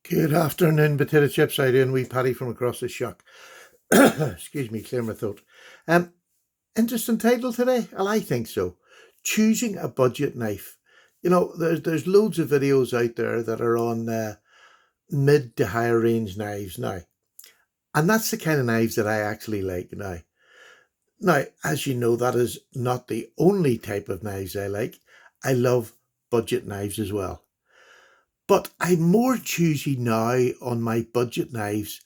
Good afternoon, potato chips. How you doing? Wee Paddy from across the shock. Excuse me, clear my throat. Um, Interesting title today. Well, I think so. Choosing a budget knife. There's loads of videos out there that are on mid to higher range knives now, and that's the kind of knives that I actually like now. Now, as you know, that is not the only type of knives I like. I love budget knives as well. But I'm more choosy now on my budget knives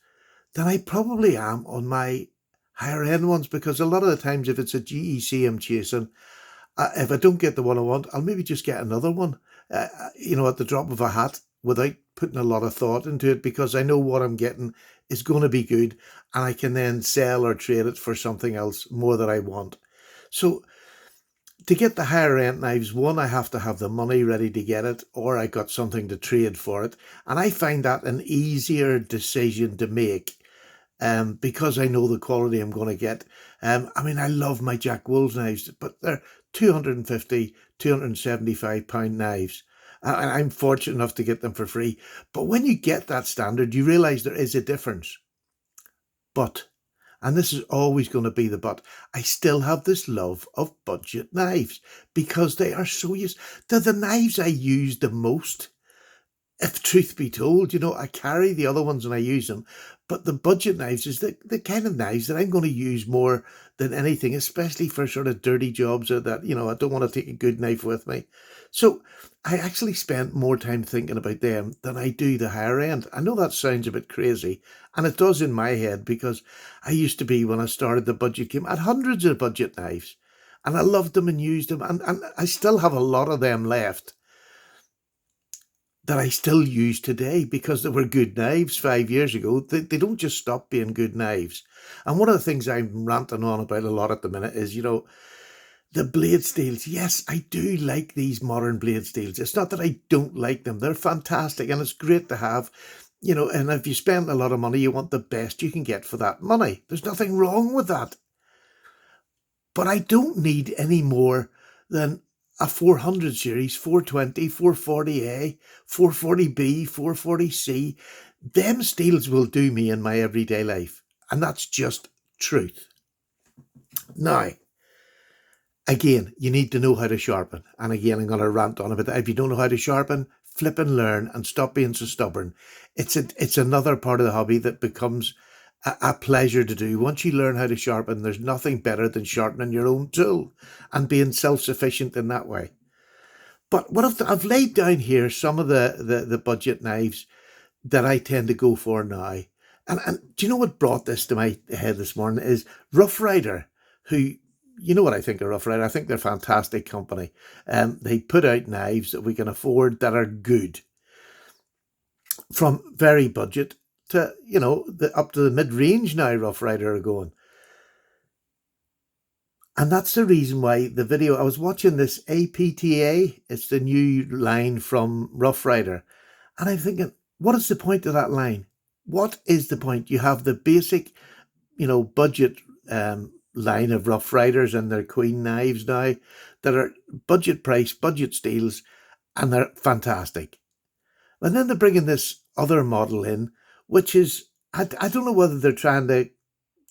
than I probably am on my higher end ones, because a lot of the times if it's a GEC I'm chasing, if I don't get the one I want, I'll maybe just get another one, at the drop of a hat without putting a lot of thought into it, because I know what I'm getting is going to be good and I can then sell or trade it for something else more that I want. So to get the higher end knives, one, I have to have the money ready to get it, or I got something to trade for it. And I find that an easier decision to make because I know the quality I'm going to get. I love my Jack Wolves knives, but they're 250, £275 knives. And I'm fortunate enough to get them for free. But when you get that standard, you realize there is a difference. But, and this is always going to be the but, I still have this love of budget knives because they are so used. They're the knives I use the most. If truth be told, I carry the other ones and I use them, but the budget knives is the kind of knives that I'm going to use more than anything, especially for sort of dirty jobs or that, I don't want to take a good knife with me. So I actually spent more time thinking about them than I do the higher end. I know that sounds a bit crazy, and it does in my head, because I used to be, when I started the budget game, I had hundreds of budget knives and I loved them and used them, and I still have a lot of them left that I still use today because they were good knives 5 years ago. They don't just stop being good knives. And one of the things I'm ranting on about a lot at the minute is, the blade steels. Yes, I do like these modern blade steels. It's not that I don't like them. They're fantastic and it's great to have, and if you spend a lot of money, you want the best you can get for that money. There's nothing wrong with that. But I don't need any more than a 400 series, 420, 440A, 440B, 440C. Them steels will do me in my everyday life. And that's just truth. Now, again, you need to know how to sharpen. And again, I'm going to rant on about that. If you don't know how to sharpen, flip and learn and stop being so stubborn. It's another part of the hobby that becomes a pleasure to do. Once you learn how to sharpen, there's nothing better than sharpening your own tool and being self-sufficient in that way. But I've laid down here some of the budget knives that I tend to go for now. And do you know what brought this to my head this morning is Rough Rider, who, you know what I think of Rough Rider? I think they're a fantastic company. They put out knives that we can afford that are good, from very budget to, up to the mid-range now. Rough Rider are going. And that's the reason why the video, I was watching this APTA, it's the new line from Rough Rider. And I'm thinking, what is the point of that line? What is the point? You have the basic, budget line of Rough Riders and their Queen knives now that are budget price, budget steels, and they're fantastic. And then they're bringing this other model in, which is, I don't know whether they're trying to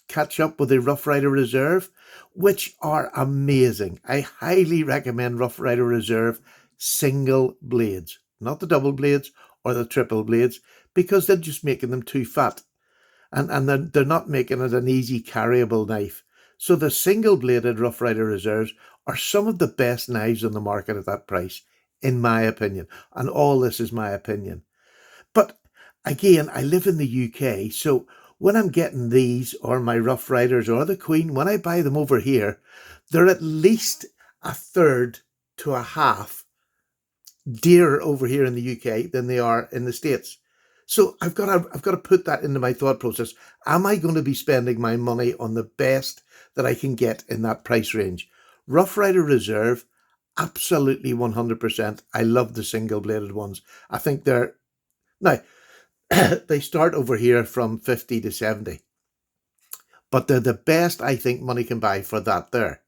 catch up with the Rough Rider Reserve, which are amazing. I highly recommend Rough Rider Reserve single blades, not the double blades or the triple blades, because they're just making them too fat. And they're not making it an easy carryable knife. So the single bladed Rough Rider Reserves are some of the best knives on the market at that price, in my opinion. And all this is my opinion. But again, I live in the UK, so when I'm getting these or my Rough Riders or the Queen, when I buy them over here, they're at least a third to a half dearer over here in the UK than they are in the States. So I've got to put that into my thought process. Am I going to be spending my money on the best that I can get in that price range? Rough Rider Reserve, absolutely 100%. I love the single bladed ones. I think they're now they start over here from 50 to 70. But they're the best I think money can buy for that there.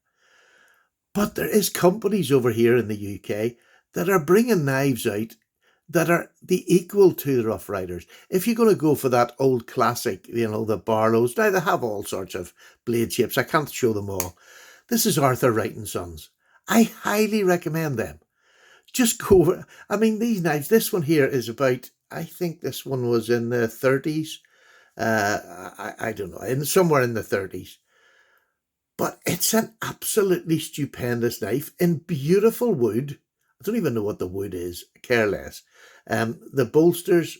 But there is companies over here in the UK that are bringing knives out that are the equal to the Rough Riders. If you're going to go for that old classic, the Barlows, now they have all sorts of blade shapes. I can't show them all. This is Arthur Wright and Sons. I highly recommend them. Just go over. I mean, these knives, this one here is about, I think this one was in the 30s. I don't know, somewhere in the 30s. But it's an absolutely stupendous knife in beautiful wood. I don't even know what the wood is, care less. The bolsters,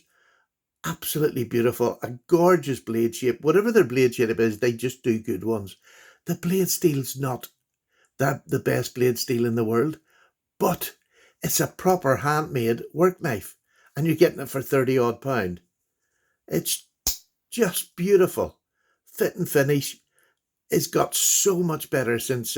absolutely beautiful. A gorgeous blade shape. Whatever their blade shape is, they just do good ones. The blade steel's not the best blade steel in the world, but it's a proper handmade work knife, and you're getting it for 30 odd pound. It's just beautiful. Fit and finish. It's got so much better since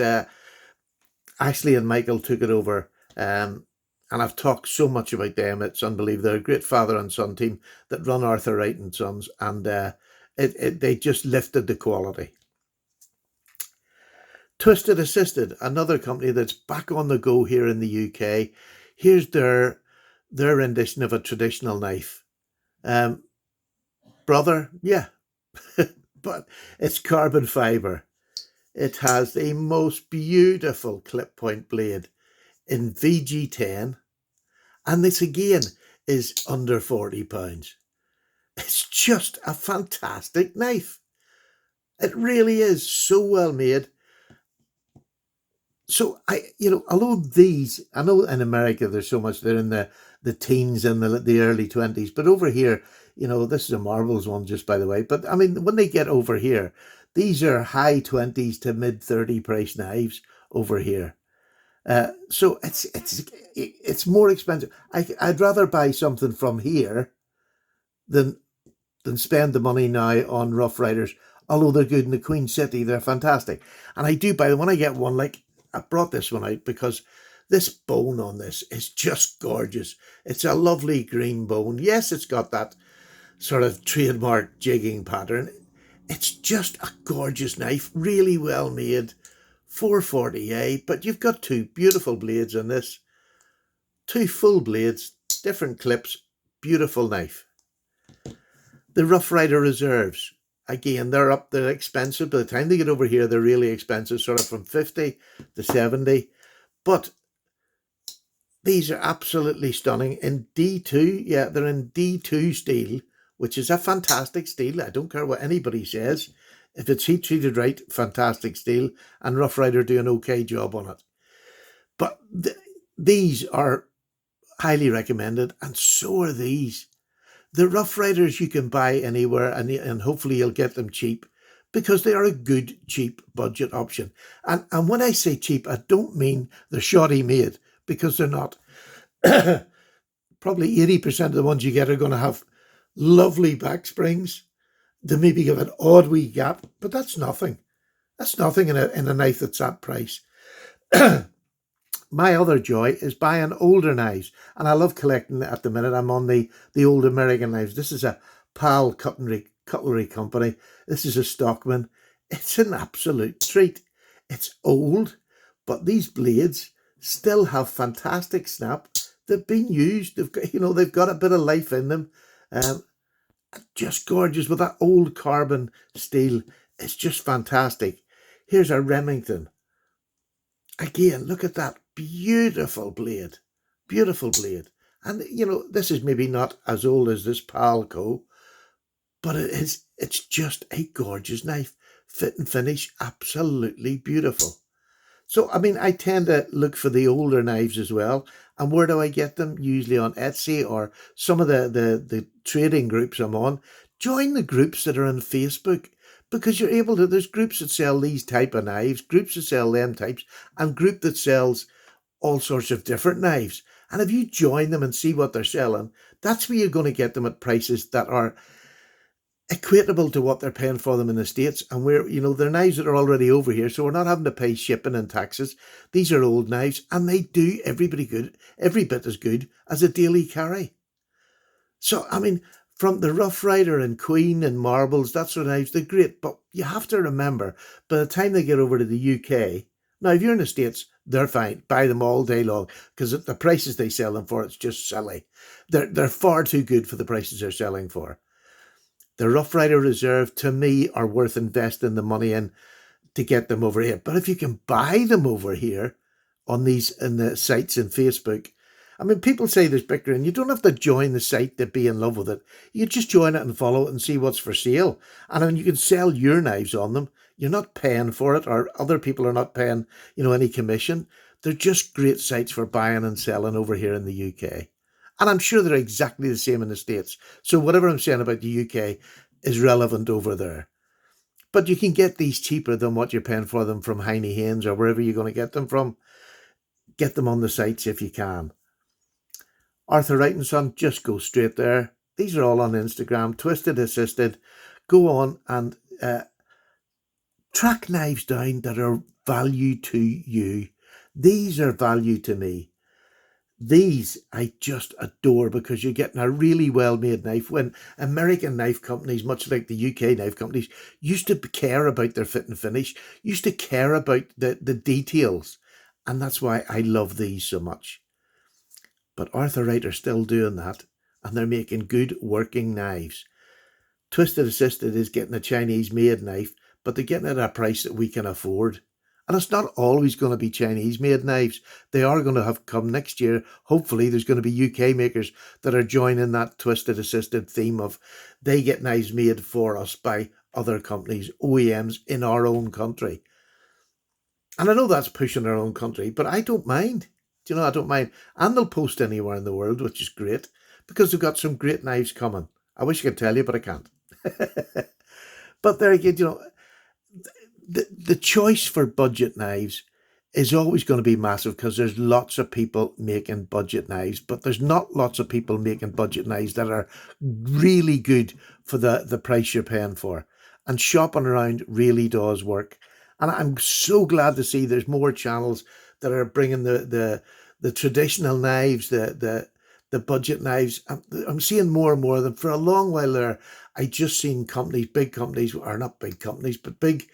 Ashley and Michael took it over. And I've talked so much about them. It's unbelievable. They're a great father and son team that run Arthur Wright and Sons, and they just lifted the quality. Twisted Assisted, another company that's back on the go here in the UK. Here's their rendition of a traditional knife. Brother, yeah, but it's carbon fibre. It has the most beautiful clip point blade in VG10, and this again is under £40. It's just a fantastic knife. It really is so well made. So although these, I know in America there's so much, they're in the teens and the early 20s, but over here, this is a Marvels one, just by the way. But I mean, when they get over here, these are high 20s to mid 30 price knives over here. So it's more expensive. I'd rather buy something from here than spend the money now on Rough Riders. Although they're good in the Queen City, they're fantastic. And I do buy them when I get one. Like, I brought this one out because this bone on this is just gorgeous. It's a lovely green bone. Yes, it's got that sort of trademark jigging pattern. It's just a gorgeous knife, really well made. 440A, but you've got two beautiful blades on this. Two full blades, different clips, beautiful knife. The Rough Rider Reserves. Again, they're expensive. By the time they get over here, they're really expensive, sort of from 50 to 70. But these are absolutely stunning. In D2, yeah, they're in D2 steel, which is a fantastic steel. I don't care what anybody says. If it's heat treated right, fantastic steel, and Rough Rider do an okay job on it. But these are highly recommended, and so are these. The Rough Riders you can buy anywhere, and hopefully you'll get them cheap, because they are a good, cheap budget option. And when I say cheap, I don't mean they're shoddy made, because they're not. Probably 80% of the ones you get are going to have lovely back springs. They maybe give an odd wee gap, but that's nothing. That's nothing in a knife that's that price. My other joy is buying older knives, and I love collecting at the minute. I'm on the old American knives. This is a PAL Cutlery Company. This is a Stockman. It's an absolute treat. It's old, but these blades still have fantastic snap. They've been used. They've got a bit of life in them. Just gorgeous with that old carbon steel. It's just fantastic. Here's a Remington. Again, look at that beautiful blade. Beautiful blade. And, this is maybe not as old as this Palco, but it's just a gorgeous knife. Fit and finish, absolutely beautiful. So, I mean, I tend to look for the older knives as well. And where do I get them? Usually on Etsy or some of the trading groups I'm on. Join the groups that are on Facebook, because you're able to, there's groups that sell these type of knives, groups that sell them types, and group that sells all sorts of different knives. And if you join them and see what they're selling, that's where you're going to get them at prices that are equatable to what they're paying for them in the States. And they're knives that are already over here, so we're not having to pay shipping and taxes. These are old knives, and they do everybody good, every bit as good as a daily carry. So, I mean, from the Rough Rider and Queen and Marbles, that sort of knives, they're great. But you have to remember, by the time they get over to the UK, now if you're in the States, they're fine. Buy them all day long because at the prices they sell them for, it's just silly. They're far too good for the prices they're selling for. The Rough Rider Reserve, to me, are worth investing the money in to get them over here. But if you can buy them over here on these in the sites in Facebook, I mean, people say there's bickering. You don't have to join the site to be in love with it. You just join it and follow it and see what's for sale. And I mean, you can sell your knives on them. You're not paying for it, or other people are not paying, any commission. They're just great sites for buying and selling over here in the UK. And I'm sure they're exactly the same in the States. So whatever I'm saying about the UK is relevant over there. But you can get these cheaper than what you're paying for them from Heine Haynes or wherever you're going to get them from. Get them on the sites if you can. Arthur Wright and Son, just go straight there. These are all on Instagram, Twisted Assisted. Go on and track knives down that are value to you. These are value to me. These I just adore because you're getting a really well-made knife. When American knife companies, much like the UK knife companies, used to care about their fit and finish, used to care about the details. And that's why I love these so much. But Arthur Wright are still doing that, and they're making good working knives. Twisted Assisted is getting a Chinese-made knife, but they're getting it at a price that we can afford. And it's not always going to be Chinese-made knives. They are going to have come next year. Hopefully, there's going to be UK makers that are joining that Twisted Assisted theme of they get knives made for us by other companies, OEMs in our own country. And I know that's pushing our own country, but I don't mind. I don't mind. And they'll post anywhere in the world, which is great, because they've got some great knives coming. I wish I could tell you, but I can't. But there again, the choice for budget knives is always going to be massive because there's lots of people making budget knives, but there's not lots of people making budget knives that are really good for the price you're paying for. And shopping around really does work. And I'm so glad to see there's more channels that are bringing the traditional knives, the budget knives. I'm seeing more and more of them. For a long while there, I just seen companies, big companies, or not big companies, but big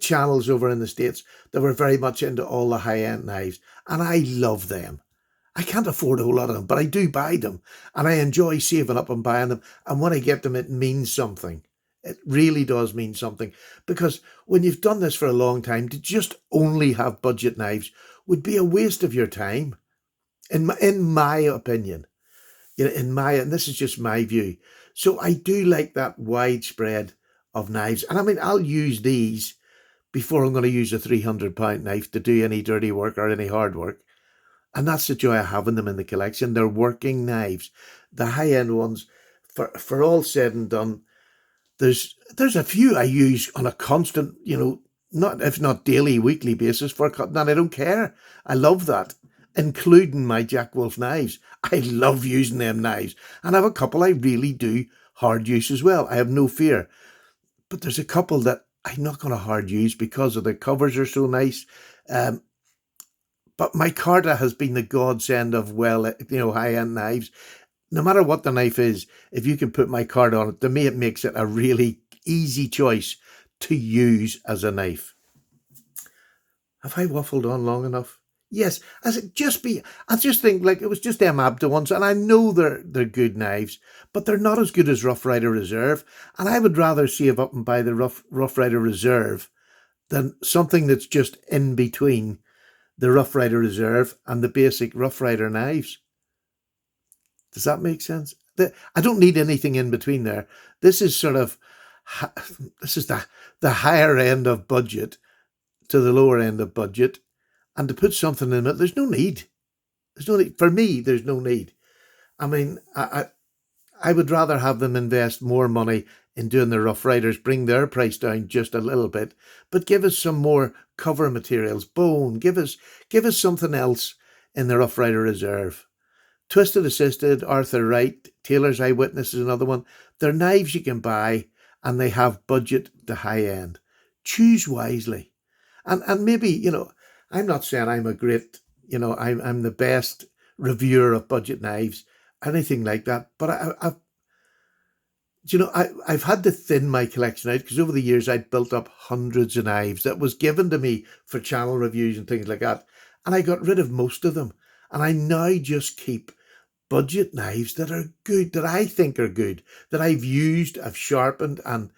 channels over in the States that were very much into all the high-end knives. And I love them. I can't afford a whole lot of them, but I do buy them. And I enjoy saving up and buying them. And when I get them, it means something. It really does mean something. Because when you've done this for a long time, to just only have budget knives would be a waste of your time. In my opinion. And this is just my view. So I do like that widespread of knives. And I mean, I'll use these before I'm going to use a £300 knife to do any dirty work or any hard work. And that's the joy of having them in the collection. They're working knives. The high-end ones, for all said and done, there's a few I use on a constant, if not daily, weekly basis for cutting, and I don't care. I love that, including my Jack Wolf knives. I love using them knives. And I have a couple I really do hard use as well. I have no fear. But there's a couple that I'm not going to hard use because of the covers are so nice. But micarta has been the godsend of, high-end knives. No matter what the knife is, if you can put micarta on it, to me it makes it a really easy choice to use as a knife. Have I waffled on long enough? Yes, I just think like it was just them Abda ones, and I know they're good knives, but they're not as good as Rough Rider Reserve, and I would rather save up and buy the Rough Rider Reserve than something that's just in between the Rough Rider Reserve and the basic Rough Rider knives. Does that make sense? I don't need anything in between there. This is the higher end of budget to the lower end of budget. And to put something in it, there's no need. There's no need. For me, there's no need. I mean, I would rather have them invest more money in doing the Rough Riders, bring their price down just a little bit, but give us some more cover materials, bone, give us something else in the Rough Rider Reserve. Twisted Assisted, Arthur Wright, Taylor's Eyewitness is another one. They're knives you can buy, and they have budget to high end. Choose wisely. And maybe, I'm not saying I'm a great, I'm the best reviewer of budget knives, anything like that. But Do you know, I've had to thin my collection out because over the years I'd built up hundreds of knives that was given to me for channel reviews and things like that. And I got rid of most of them. And I now just keep budget knives that are good, that I think are good, that I've used, I've sharpened, and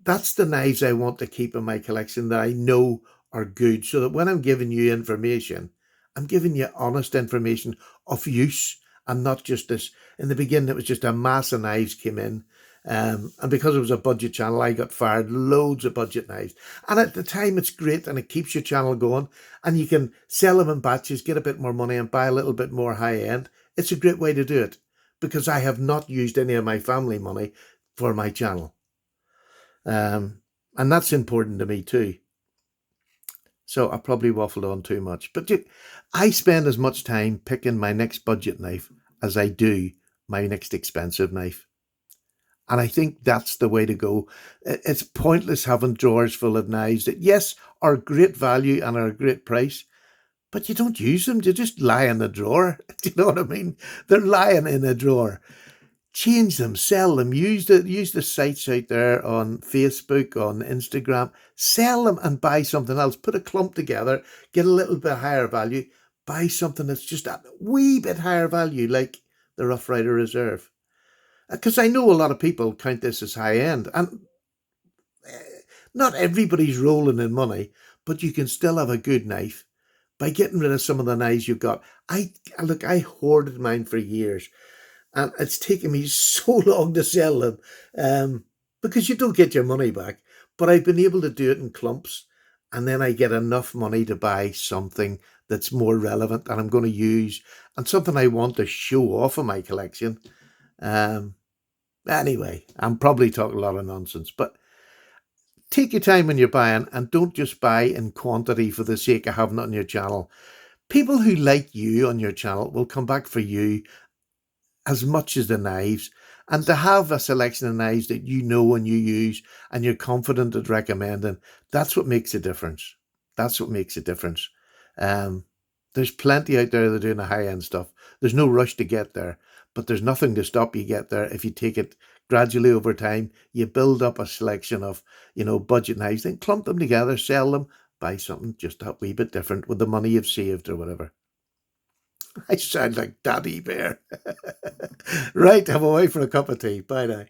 that's the knives I want to keep in my collection that I know are good. So that when I'm giving you information, I'm giving you honest information of use and not just this. In the beginning, it was just a mass of knives came in. And because it was a budget channel, I got fired loads of budget knives. And at the time, it's great and it keeps your channel going. And you can sell them in batches, get a bit more money, and buy a little bit more high end. It's a great way to do it because I have not used any of my family money for my channel. And that's important to me too. So I probably waffled on too much. But I spend as much time picking my next budget knife as I do my next expensive knife. And I think that's the way to go. It's pointless having drawers full of knives that, yes, are great value and are a great price, but you don't use them. They just lie in the drawer. Do you know what I mean? They're lying in a drawer. Change them, sell them, use the sites out there on Facebook, on Instagram, sell them and buy something else. Put a clump together, get a little bit higher value, buy something that's just a wee bit higher value, like the Rough Rider Reserve. Because I know a lot of people count this as high end, and not everybody's rolling in money, but you can still have a good knife by getting rid of some of the knives you've got. I hoarded mine for years, and it's taken me so long to sell them because you don't get your money back. But I've been able to do it in clumps, and then I get enough money to buy something that's more relevant and I'm going to use, and something I want to show off in my collection. Um, anyway, I'm probably talking a lot of nonsense, but take your time when you're buying and don't just buy in quantity for the sake of having it on your channel. People who like you on your channel will come back for you as much as the knives, and to have a selection of knives that you know and you use and you're confident at recommending, that's what makes a difference. That's what makes a difference. Um, there's plenty out there that are doing the high end stuff. There's no rush to get there, but there's nothing to stop you get there if you take it gradually over time. You build up a selection of, budget knives, then clump them together, sell them, buy something just a wee bit different with the money you've saved or whatever. I sound like Daddy Bear. Right, I'm away for a cup of tea. Bye now.